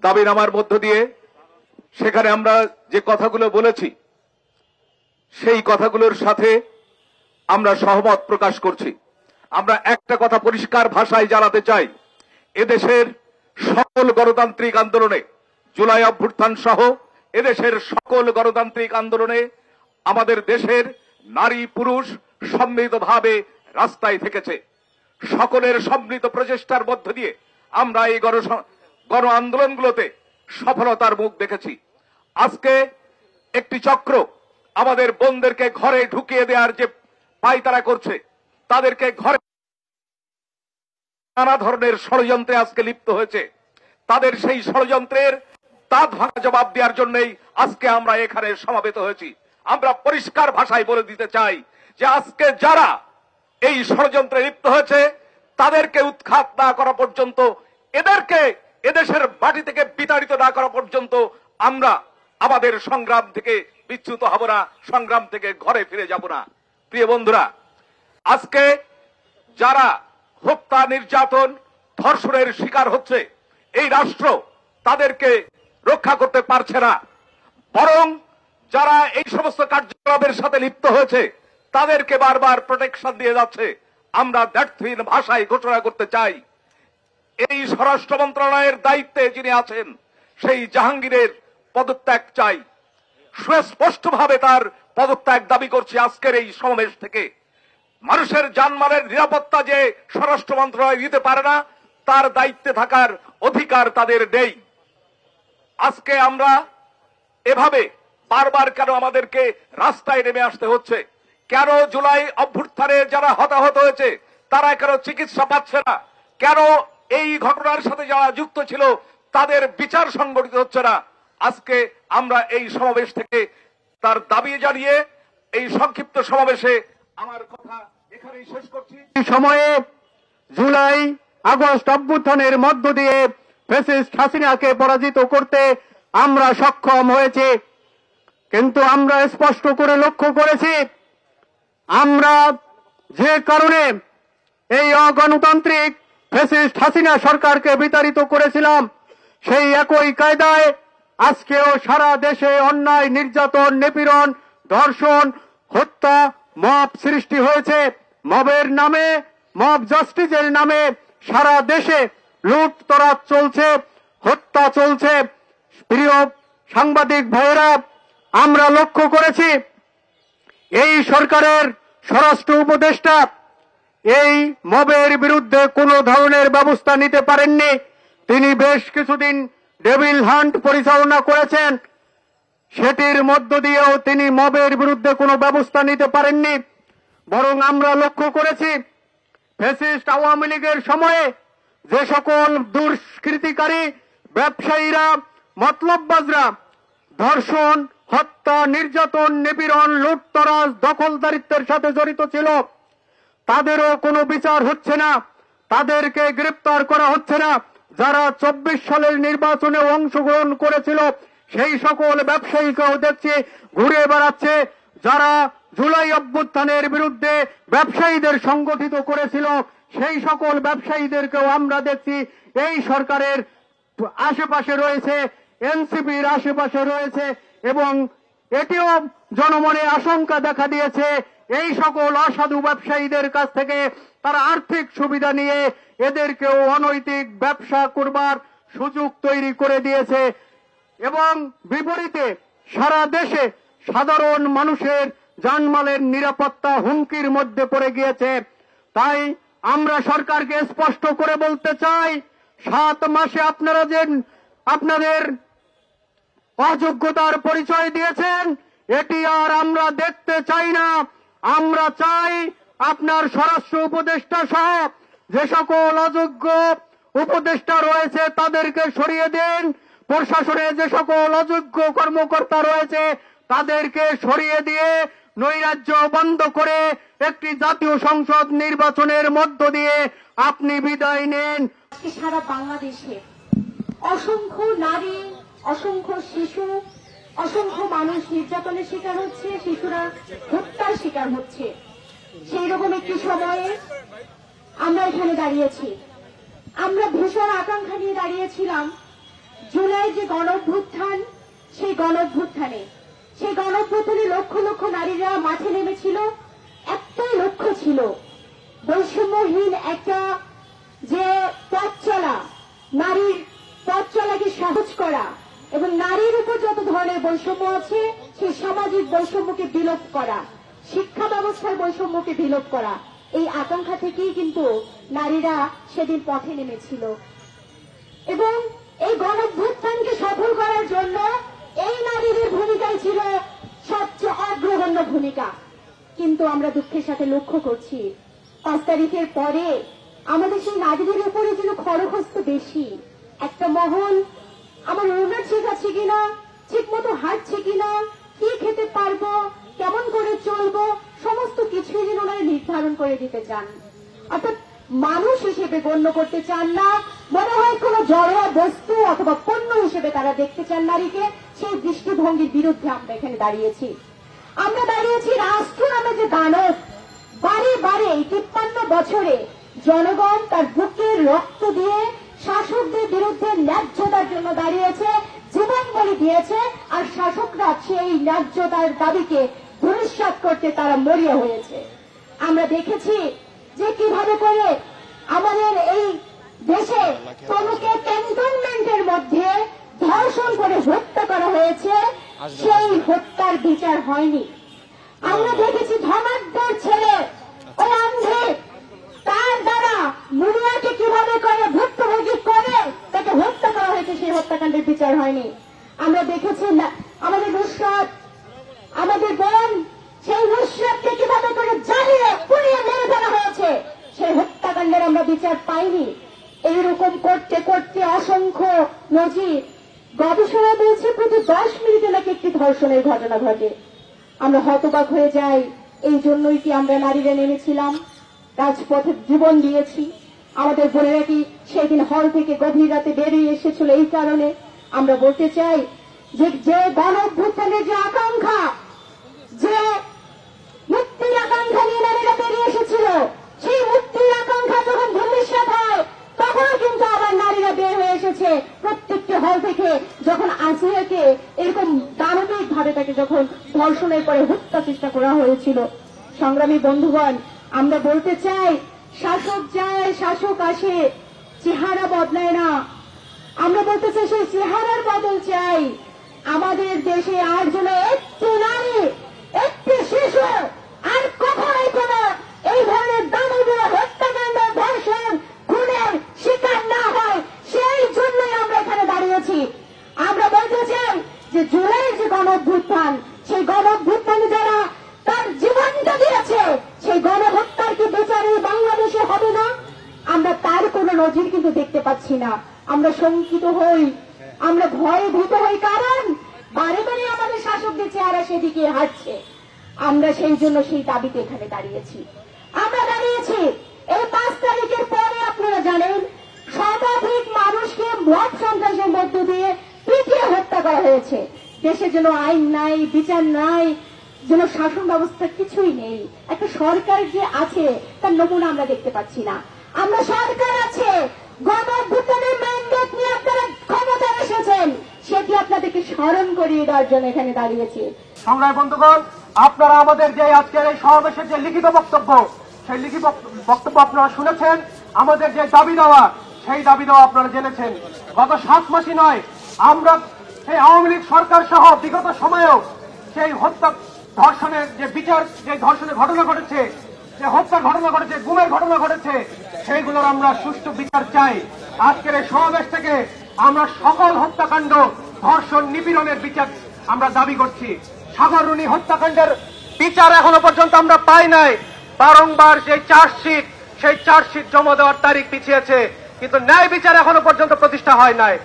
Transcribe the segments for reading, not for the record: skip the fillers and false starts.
দাবিনামার মধ্য দিয়ে সেখানে আমরা যে কথাগুলো বলেছি সেই কথাগুলোর সাথে আমরা সহমত প্রকাশ করছি। আমরা একটা কথা পরিষ্কার ভাষায় জানাতে চাই, এদেশের সকল গণতান্ত্রিক আন্দোলনে, জুলাই অভ্যুত্থান সহ এদেশের সকল গণতান্ত্রিক আন্দোলনে আমাদের দেশের নারী পুরুষ সম্মিলিতভাবে রাস্তায় থেকেছে। সকলের সম্মিলিত প্রচেষ্টার মধ্য দিয়ে আমরা এই গণ আন্দোলনগুলোতে সফলতার মুখ দেখেছি। আজকে একটি চক্র আমাদের বোনদেরকে ঘরে ঢুকিয়ে দেওয়ার যে পায়তারা করছে, তাদেরকে ঘরে নানা ধরনের ষড়যন্ত্রে আজকে লিপ্ত হয়েছে। তাদের সেই ষড়যন্ত্রের দাঁত ভাঙা জবাব দেওয়ার জন্যই আজকে আমরা এখানে সমাবেত হয়েছি। আমরা পরিষ্কার ভাষায় বলে দিতে চাই যে আজকে যারা এই ষড়যন্ত্রে লিপ্ত হয়েছে তাদেরকে উৎখাত না করা পর্যন্ত, এদেরকে এদেশের মাটি থেকে বিতাড়িত না করা পর্যন্ত আমরা আমাদের সংগ্রাম থেকে বিচ্যুত হব না, সংগ্রাম থেকে ঘরে ফিরে যাব না। প্রিয় বন্ধুরা, আজকে যারা হত্যা, নির্যাতন, ধর্ষণের শিকার হচ্ছে, এই রাষ্ট্র তাদেরকে রক্ষা করতে পারছে না, বরং যারা এই সমস্ত কার্যকলাপের সাথে লিপ্ত হয়েছে তাদেরকে বারবার প্রোটেকশন দিয়ে যাচ্ছে। আমরা দ্ব্যর্থহীন ভাষায় ঘোষণা করতে চাই, এই স্বরাষ্ট্র মন্ত্রণালয়ের দায়িত্বে যিনি আছেন সেই জাহাঙ্গীরের পদত্যাগ চাই। সুস্পষ্টভাবে তার পদত্যাগ দাবি করছি আজকের এই সমাবেশ থেকে। মানুষের জানমালের নিরাপত্তা যে স্বরাষ্ট্র মন্ত্রণালয় দিতে পারে না, তার দায়িত্বে থাকার অধিকার তাদের নেই। আজকে আমরা এভাবে বারবার কেন আমাদেরকে রাস্তায় নেমে আসতে হচ্ছে? কেন জুলাই অভ্যুত্থানে যারা হতাহত হয়েছে তারা কেন চিকিৎসা পাচ্ছে না? কেন এই ঘটনার সাথে যারা যুক্ত ছিল তাদের বিচার সংগঠিত হচ্ছে না? আজকে আমরা এই সমাবেশ থেকে তার দাবি জানিয়ে এই সংক্ষিপ্ত সমাবেশে আমার কথা এখানেই শেষ করছি। এই সময়ে জুলাই আগস্ট অভ্যুত্থানের মধ্য দিয়ে ফ্যাসিস্ট হাসিনাকে পরাজিত করতে আমরা সক্ষম হয়েছি, কিন্তু আমরা স্পষ্ট করে লক্ষ্য করেছি আমরা যে কারণে এই অগণতান্ত্রিক ফ্যাসিস্ট হাসিনা সরকারকে বিতাড়িত করেছিলাম, সেই একই কায়দায় আজকেও সারা দেশে অন্যায়, নির্যাতন, নিপীড়ন, ধর্ষণ, হত্যা, মব সৃষ্টি হয়েছে। মবের নামে, মব জাস্টিসের নামে সারা দেশে লুটতরাজ চলছে, হত্যা চলছে। প্রিয় সাংবাদিক ভাইয়েরা, আমরা লক্ষ্য করেছি এই সরকারের স্বরাষ্ট্র উপদেষ্টা এই মবের বিরুদ্ধে কোনো ধরনের ব্যবস্থা নিতে পারেননি। তিনি বেশ কিছুদিন ডেভিল হান্ট পরিচালনা করেছেন, সেটির মধ্য দিয়েও তিনি মবের বিরুদ্ধে কোনো ব্যবস্থা নিতে পারেননি। বরং আমরা লক্ষ্য করেছি ফ্যাসিস্ট আওয়ামী লীগের সময়ে যে সকল দুষ্কৃতিকারী ব্যবসায়ীরা, মতলববাজরা ধর্ষণ, হত্যা, নির্যাতন, নিপীড়ন, লুটতরাজ, দখলদারিত্বের সাথে জড়িত ছিল, তাদেরও কোনো বিচার হচ্ছে না, তাদেরকে গ্রেপ্তার করা হচ্ছে না। যারা 24 সালের নির্বাচনে অংশগ্রহণ করেছিল সেই সকল ব্যবসায়ীকেও দেখছি ঘুরে বেড়াচ্ছে। যারা জুলাই অভ্যুত্থানের বিরুদ্ধে ব্যবসায়ীদের সংগঠিত করেছিল সেই সকল ব্যবসায়ীদেরকেও আমরা দেখছি এই সরকারের আশেপাশে রয়েছে, এনসিপির আশেপাশে রয়েছে, এবং এটিও জনমনে আশঙ্কা দেখা দিয়েছে এই সকল অসাধু ব্যবসায়ীদের কাছ থেকে তারা আর্থিক সুবিধা নিয়ে এদেরকেও অনৈতিক ব্যবসা করবার সুযোগ তৈরি করে দিয়েছে। এবং বিপরীতে সারা দেশে সাধারণ মানুষের জানমালের নিরাপত্তা হুমকির মধ্যে পড়ে গিয়েছে। তাই আমরা সরকারকে স্পষ্ট করে বলতে চাই, 7 মাসে আপনারা যে আপনাদের অযোগ্যতার পরিচয় দিয়েছেন এটি আর আমরা দেখতে চাই না। আমরা চাই আপনার স্বরাষ্ট্র উপদেষ্টা সহ যে সকল অযোগ্য উপদেষ্টা রয়েছে তাদেরকে সরিয়ে দেন, প্রশাসনে যে সকল অযোগ্য কর্মকর্তা রয়েছে তাদেরকে সরিয়ে দিয়ে নৈরাজ্য বন্ধ করে একটি জাতীয় সংসদ নির্বাচনের মধ্য দিয়ে আপনি বিদায় নেন। সারা বাংলাদেশে অসংখ্য নারী, অসংখ্য শিশু, অসংখ্য মানুষ নির্যাতনের শিকার হচ্ছে, শিশুরা হত্যার শিকার হচ্ছে। সেই রকম একটি সময়ে আমরা এখানে দাঁড়িয়েছি। আমরা ভীষণ আকাঙ্ক্ষা নিয়ে দাঁড়িয়েছিলাম জুলাই যে গণঅভ্যুত্থান, সেই গণঅভ্যুত্থানে লক্ষ লক্ষ নারীরা মাঠে নেমেছিল। একটাই লক্ষ্য ছিল, বৈষম্যহীন একটা যে পথ চলা, নারীর পথ চলাকে সহজ করা এবং নারীর উপর যত ধরনের বৈষম্য আছে সেই সামাজিক বৈষম্যকে বিলোপ করা, শিক্ষা ব্যবস্থার বৈষম্যকে বিলোপ করা। এই আকাঙ্ক্ষা থেকেই কিন্তু নারীরা সেদিন পথে নেমেছিল এবং এই গণঅভ্যুত্থানকে সফল করার জন্য এই নারীদের ভূমিকাই ছিল সবচেয়ে অগ্রগণ্য ভূমিকা। কিন্তু আমরা দুঃখের সাথে লক্ষ্য করছি 5 তারিখের পরে আমাদের সেই নারীদের উপরে যেন খড়গহস্ত বেশি। একটা মহল আমার ওড়না ঠিক আছে কিনা, ঠিক মতো হাঁটছে কিনা, কি খেতে পারবো, কেমন করে চলবো, সমস্ত কিছুই যেন ওনারা নির্ধারণ করে দিতে চান। অর্থাৎ মানুষ হিসেবে গণ্য করতে চান না, মনে হয় কোনো জড় বস্তু অথবা পণ্য হিসেবে তারা দেখতে চান নারীকে। সেই দৃষ্টিভঙ্গির বিরুদ্ধে আমরা এখানে দাঁড়িয়েছি। আমরা দাঁড়িয়েছি রাষ্ট্র নামে যে দানব, বারে বারে 53 বছরে জনগণ তার বুকের রক্ত দিয়ে শাসকদের বিরুদ্ধে ন্যায্যতার জন্য দাঁড়িয়েছে, জীবন বলি দিয়েছে, আর শাসকরা সেই ন্যায্যতার দাবিকে ধূলিসাৎ করতে তারা মরিয়া হয়েছে। আমরা দেখেছি যে কিভাবে করে আমাদের এই দেশে তনুকে ক্যান্টনমেন্টের মধ্যে ধর্ষণ করে হত্যা করা হয়েছে, সেই হত্যার বিচার হয়নি। আমরা দেখেছি ধনাঢ্যর ছেলে ওই অন্ধে তার দ্বারা মুনিয়াকে কিভাবে করে ভুক্তভোগী করে তাকে হত্যা করা হয়েছে, সেই হত্যাকাণ্ডের বিচার হয়নি। আমরা দেখেছি আমাদের নুসরাত, আমাদের বোন, সেই নুসরাতকে কিভাবে করে জ্বালিয়ে পুড়িয়ে মেরে ফেলা হয়েছে, সেই হত্যাকাণ্ডের আমরা বিচার পাইনি। এইরকম করতে করতে অসংখ্য নজির, গবেষণা বলছে প্রতি 10 মিনিটে নাকি একটি ধর্ষণের ঘটনা ঘটে। আমরা হতবাক হয়ে যাই। এই জন্যই কি আমরা নারীরা নেমেছিলাম, রাজপথে জীবন দিয়েছি? আমাদের বোনেরা কি সেদিন হল থেকে গভীর রাতে বেরিয়ে এসেছিল এই কারণে? আমরা বলতে চাই যে গণঅভ্যুত্থানের যে আকাঙ্ক্ষা, যে মুক্তির আকাঙ্ক্ষা নিয়ে নারীরা বেরিয়ে এসেছিল, সেই মুক্তির আকাঙ্ক্ষা যখন ধূলিসাৎ হয় তখনও কিন্তু আবার নারীরা বের হয়ে এসেছে প্রত্যেকটি হল থেকে। যখন আসিয়াকে এরকম দানবিক ভাবে তাকে যখন ধর্ষণের পরে হত্যা চেষ্টা করা হয়েছিল, সংগ্রামী বন্ধুগণ, আমরা বলতে চাই শাসক যায় শাসক আসে, চেহারা বদলায় না। আমরা বলতে চাই সেই চেহারার বদল চাই। আমাদের দেশে আর যেন একটি নারী, একটি শিশু আর কখনোই কোনো এই ধরনের দানবীয় হত্যাকাণ্ড, ধর্ষণ, খুনের শিকার না হয়, সেই জন্যই আমরা এখানে দাঁড়িয়েছি। আমরা বলতে চাই যে জুলাইয়ের যে গণঅভ্যুত্থান, সেই গণঅভ্যুত্থানে যারা তার জীবনটা দিয়েছে, সেই গণহত্যার কি বিচার এই বাংলাদেশে হবে না? আমরা তার কোন নজির কিন্তু দেখতে পাচ্ছি না। আমরা শঙ্কিত হই, আমরা ভয়ে ভীত হই, কারণ বারে বারে আমাদের শাসকদের চেহারা সেদিকে হাঁটছে। আমরা সেই জন্য সেই দাবিতে এখানে দাঁড়িয়েছি। আমরা দাঁড়িয়েছি এই 5 তারিখের পরে আপনারা জানেন শতাধিক মানুষকে মব সন্ত্রাসের মধ্য দিয়ে পিটিয়ে হত্যা করা হয়েছে। দেশে যেন আইন নাই, বিচার নাই, যেন শাসন ব্যবস্থা কিছুই নেই। একটা সরকার যে আছে তার নমুনা আমরা দেখতে পাচ্ছি না। আমরা সরকার আছে, গণঅভ্যুত্থানের ম্যান্ডেট নিয়ে আপনারা ক্ষমতায় এসেছেন, সেটি আপনাদেরকে স্মরণ করিয়ে দেওয়ার জন্য এখানে দাঁড়িয়েছি। সংগ্রামী বন্ধুগণ, আপনারা আমাদের যে আজকের এই সমাবেশের যে লিখিত বক্তব্য, সেই লিখিত বক্তব্য আপনারা শুনেছেন। আমাদের যে দাবি দেওয়া, সেই দাবি দেওয়া আপনারা জেনেছেন। গত 7 মাসই নয়, আমরা এই আওয়ামী লীগ সরকার সহ বিগত সময়েও সেই হত্যা, ধর্ষণের যে বিচার, যে ধর্ষণের ঘটনা ঘটেছে, যে হত্যার ঘটনা ঘটেছে, গুমের ঘটনা ঘটেছে, সেইগুলোর আমরা সুষ্ঠু বিচার চাই। আজকের এই সমাবেশ থেকে আমরা সকল হত্যাকাণ্ড, ধর্ষণ, নিপীড়নের বিচার আমরা দাবি করছি। সাগররুনি হত্যাকাণ্ডের বিচার এখনো পর্যন্ত আমরা পাই নাই। বারংবার যে চার্জশিট, সেই চার্জশিট জমা দেওয়ার তারিখ পিছিয়েছে, কিন্তু ন্যায় বিচার এখনো পর্যন্ত প্রতিষ্ঠা হয় নাই।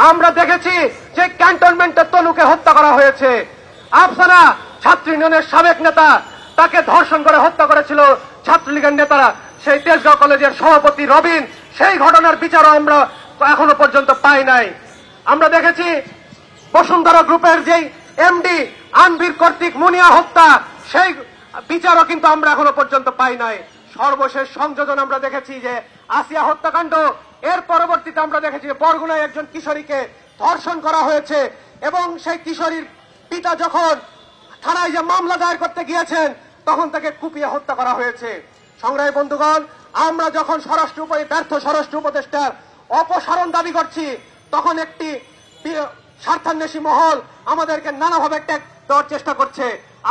আমরা দেখেছি যে ক্যান্টনমেন্টের তনুকে হত্যা করা হয়েছে। আফসানা ছাত্র ইউনিয়নের সাবেক নেতা, তাকে ধর্ষণ করে হত্যা করেছিল ছাত্রলীগের নেতারা। সেই তেজগাঁও কলেজের সভাপতি রবিন, সেই ঘটনার বিচারও আমরা এখনো পর্যন্ত পাই নাই। আমরা দেখেছি বসুন্ধরা গ্রুপের যেই এমডি আনবির কর্তৃক মুনিয়া হত্যা, সেই বিচারও কিন্তু আমরা এখনো পর্যন্ত পাই নাই। সর্বশেষ সংযোজন আমরা দেখেছি যে আসিয়া হত্যাকাণ্ড, এর পরবর্তীতে আমরা দেখেছি বরগুনায় একজন কিশোরীকে ধর্ষণ করা হয়েছে এবং সেই কিশোরীর পিতা যখন থানায় যে মামলা দায়ের করতে গিয়েছেন তখন তাকে কুপিয়ে হত্যা করা হয়েছে। সংগ্রামী বন্ধুগণ, আমরা যখন ব্যর্থ স্বরাষ্ট্র উপদেষ্টার অপসারণ দাবি করছি তখন একটি স্বার্থান্বেষী মহল আমাদেরকে নানাভাবে ট্যাগ দেওয়ার চেষ্টা করছে।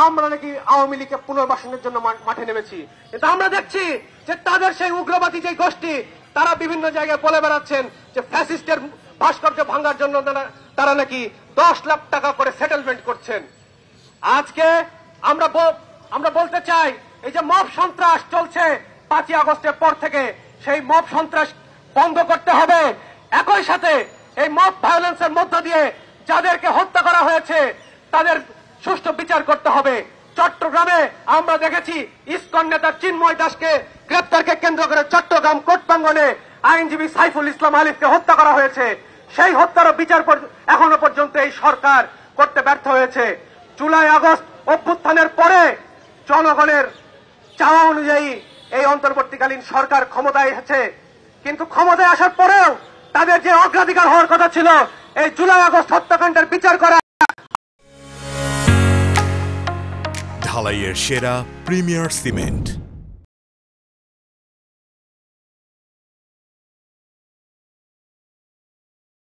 আমরা নাকি আওয়ামী লীগকে পুনর্বাসনের জন্য মাঠে নেমেছি, কিন্তু আমরা দেখছি যে তাদের সেই উগ্রবাদী যে গোষ্ঠী তারা বিভিন্ন জায়গায় বলে বেড়াচ্ছেন যে ফ্যাসিস্টের ভাস্কর্য ভাঙার জন্য তারা নাকি 10 লাখ টাকা করে সেটেলমেন্ট করছেন। আজকে আমরা বলতে চাই, এই যে মব সন্ত্রাস চলছে 5ই আগস্টের পর থেকে, সেই মব সন্ত্রাস বন্ধ করতে হবে। একই সাথে এই মব ভায়োলেন্সের মধ্য দিয়ে যাদেরকে হত্যা করা হয়েছে তাদের সুষ্ঠু বিচার করতে হবে। চট্টগ্রামে আমরা দেখেছি ইসকন নেতা চিন্ময় দাসকে গ্রেপ্তারকে কেন্দ্র করে চট্টগ্রাম কোর্ট প্রাঙ্গণে আইনজীবী সাইফুল ইসলাম আলিফকে হত্যা করা হয়েছে। সেই হত্যারও বিচার এখনো পর্যন্ত এই সরকার করতে ব্যর্থ হয়েছে। জুলাই আগস্ট অভ্যুত্থানের পরে জনগণের চাওয়া অনুযায়ী এই অন্তর্বর্তীকালীন সরকার ক্ষমতায় এসেছে, কিন্তু ক্ষমতায় আসার পরেও তাদের যে অগ্রাধিকার হওয়ার কথা ছিল এই জুলাই আগস্ট হত্যাকাণ্ডের বিচার করা। ঢালাইয়ের সেরা প্রিমিয়ার সিমেন্ট।